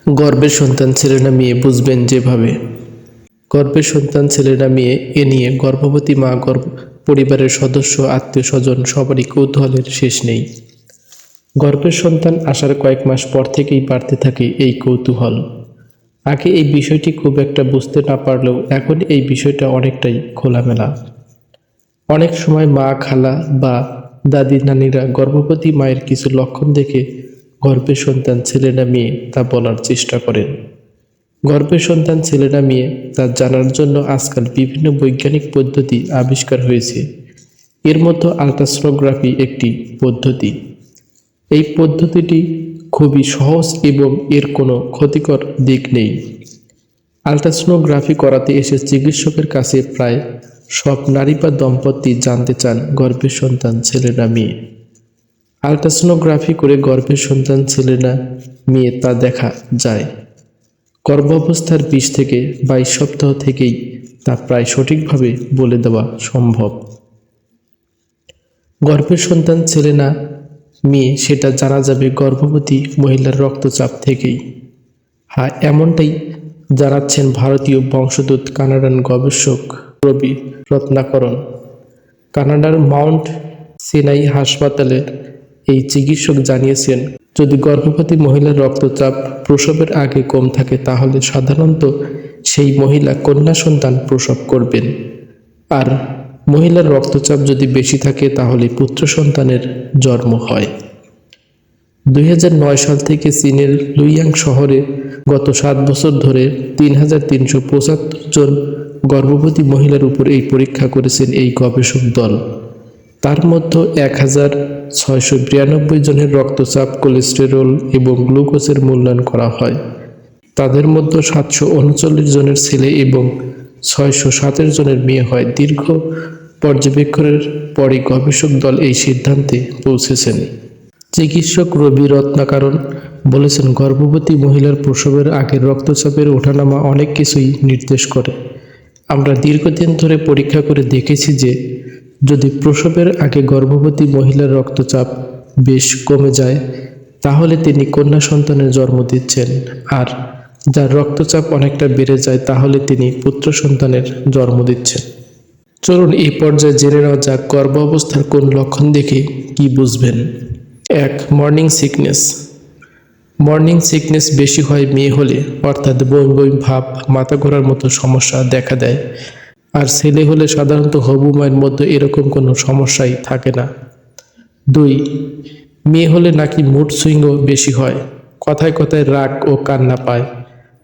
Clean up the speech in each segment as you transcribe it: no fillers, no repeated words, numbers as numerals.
গর্ভের সন্তান ছেলে না মেয়ে বুঝবেন যেভাবে। গর্ভের সন্তান ছেলে না মেয়ে এ নিয়ে গর্ভবতী মা, পরিবারের সদস্য, আত্মীয় স্বজন সবারই কৌতূহলের শেষ নেই। গর্ভের সন্তান আসার কয়েক মাস পর থেকেই বাড়তে থাকে এই কৌতূহল। আগে এই বিষয়টি খুব একটা বুঝতে না পারলেও এখন এই বিষয়টা অনেকটাই খোলামেলা। অনেক সময় মা, খালা বা দাদি নানিরা গর্ভবতী মায়ের কিছু লক্ষণ দেখে গর্ভের সন্তান ছেলে না মেয়ে তা বলার চেষ্টা করেন। গর্ভের সন্তান ছেলে না মেয়ে তা জানার জন্য আজকাল বিভিন্ন বৈজ্ঞানিক পদ্ধতি আবিষ্কার হয়েছে। এর মধ্যে আলট্রাসোনোগ্রাফি একটি পদ্ধতি। এই পদ্ধতিটি খুবই সহজ এবং এর কোনো ক্ষতিকর দিক নেই। আলট্রাসোনোগ্রাফি করাতে এসে চিকিৎসকের কাছে প্রায় সব নারী বা দম্পতি জানতে চান গর্ভের সন্তান ছেলে না মেয়ে। আলট্রাসোনোগ্রাফি করে গর্ভের সন্তান ছেলে না মেয়ে তা দেখা যায়। গর্ভাবস্থার 20 থেকে 22 সপ্তাহ থেকেই তা প্রায় সঠিকভাবে বলে দেওয়া সম্ভব। গর্ভের সন্তান ছেলে না মেয়ে সেটা জানা যাবে গর্ভবতী মহিলার রক্তচাপ থেকেই। হ্যাঁ, এমনটাই জানাচ্ছেন ভারতীয় বংশোদ্ভূত কানাডান গবেষক রবি রত্নাকরন। কানাডার মাউন্ট সিনাই হাসপাতালের এই চিকিৎসক জানিয়েছেন, যদি গর্ভবতী মহিলার রক্তচাপ প্রসবের আগে কম থাকে তাহলে সাধারণত সেই মহিলা কন্যা সন্তান প্রসব করবেন, আর মহিলার রক্তচাপ যদি বেশি থাকে তাহলে পুত্র সন্তানের জন্ম হয়। 2009 সাল থেকে চীনের লুইয়াং শহরে গত 7 বছর ধরে 3375 জন গর্ভবতী মহিলার উপর এই পরীক্ষা করেছেন এই গবেষক দল। তার মধ্যে 1692 জনের রক্তচাপ, কোলেস্টেরল এবং গ্লুকোজের মূল্যায়ন করা হয়। তাদের মধ্যে 739 জনের ছেলে এবং 627 জনের মেয়ে হয়। দীর্ঘ পর্যবেক্ষণের পরই গবেষক দল এই সিদ্ধান্তে পৌঁছেছেন। চিকিৎসক রবি রত্নাকরন বলেছেন, গর্ভবতী মহিলার প্রসবের আগের রক্তচাপের ওঠানামা অনেক কিছুই নির্দেশ করে। আমরা দীর্ঘদিন ধরে পরীক্ষা করে দেখেছি যে যদি প্রসবের আগে গর্ভবতী মহিলার রক্তচাপ বেশ কমে যায় তাহলে তিনি কন্যা সন্তানের জন্ম দিচ্ছেন, আর যার রক্তচাপ অনেকটা বেড়ে যায় তাহলে তিনি পুত্র সন্তানের জন্ম দিচ্ছেন। চলুন এই পর্যায়ে জেনে নেওয়া যাক গর্ভাবস্থার কোন লক্ষণ দেখে কি বুঝবেন। 1. Morning sickness. মর্নিং সিকনেস বেশি হয় মেয়ে হলে, অর্থাৎ বমি বমি ভাব, মাথা ঘোরার মতো সমস্যা দেখা দেয়। আর ছেলে হলে সাধারণত হবু মায়ের মধ্যে এরকম কোনো সমস্যাই থাকে না। 2. মেয়ে হলে নাকি মুড সুইংও বেশি হয়, কথায় কথায় রাগ ও কান্না পায়,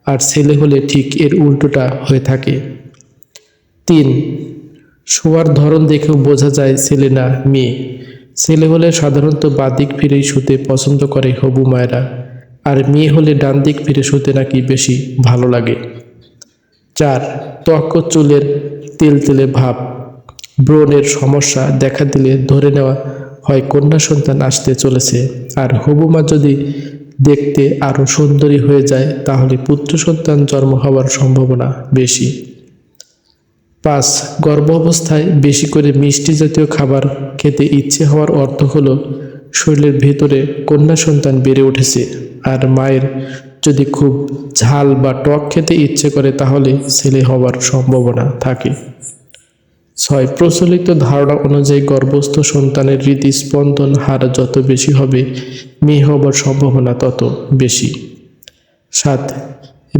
আর ছেলে হলে ঠিক এর উল্টোটা হয়ে থাকে। 3. শোয়ার ধরন দেখেও বোঝা যায় ছেলে না মেয়ে। ছেলে হলে সাধারণত বাঁ-দিক ফিরেই শুতে পছন্দ করে হবু মায়েরা, আর মেয়ে হলে ডান দিক ফিরে শুতে নাকি বেশি ভালো লাগে। 4. ত্বক ও চুলের তেলতেলে ভাব, ব্রণের সমস্যা দেখা দিলে ধরে নেওয়া হয় কন্যা সন্তান আসতে চলেছে, আর হবু মা যদি দেখতে আরও সুন্দরী হয়ে যায় তাহলে পুত্র সন্তান জন্ম হওয়ার সম্ভাবনা বেশি। 5. গর্ভাবস্থায় বেশি করে মিষ্টি জাতীয় খাবার খেতে ইচ্ছে হওয়ার অর্থ হলো শরীরের ভেতরে কন্যা সন্তান বেড়ে উঠেছে, আর মায়ের যদি খুব ঝাল বা টক খেতে ইচ্ছে করে তাহলে ছেলে হওয়ার সম্ভাবনা থাকে। 6. প্রচলিত ধারণা অনুযায়ী গর্ভস্থ সন্তানের হৃদস্পন্দন হার যত বেশি হবে মেয়ে হওয়ার সম্ভাবনা তত বেশি। 7.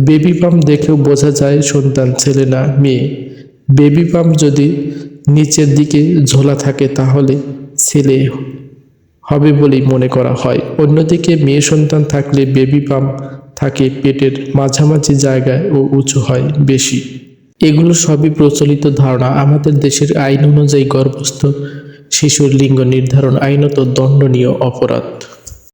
বেবি পাম্প দেখেও বোঝা যায় সন্তান ছেলে না মেয়ে। বেবি পাম্প যদি নিচের দিকে ঝোলা থাকে তাহলে ছেলে হবে বলেই মনে করা হয়। অন্যদিকে মেয়ে সন্তান থাকলে বেবি পাম্প থাকে পেটের মাঝামাঝি জায়গায় ও উঁচু হয় বেশি। এগুলো সবই প্রচলিত ধারণা। আমাদের দেশের আইন অনুযায়ী গর্ভস্থ শিশুর লিঙ্গ নির্ধারণ আইনত দণ্ডনীয় অপরাধ।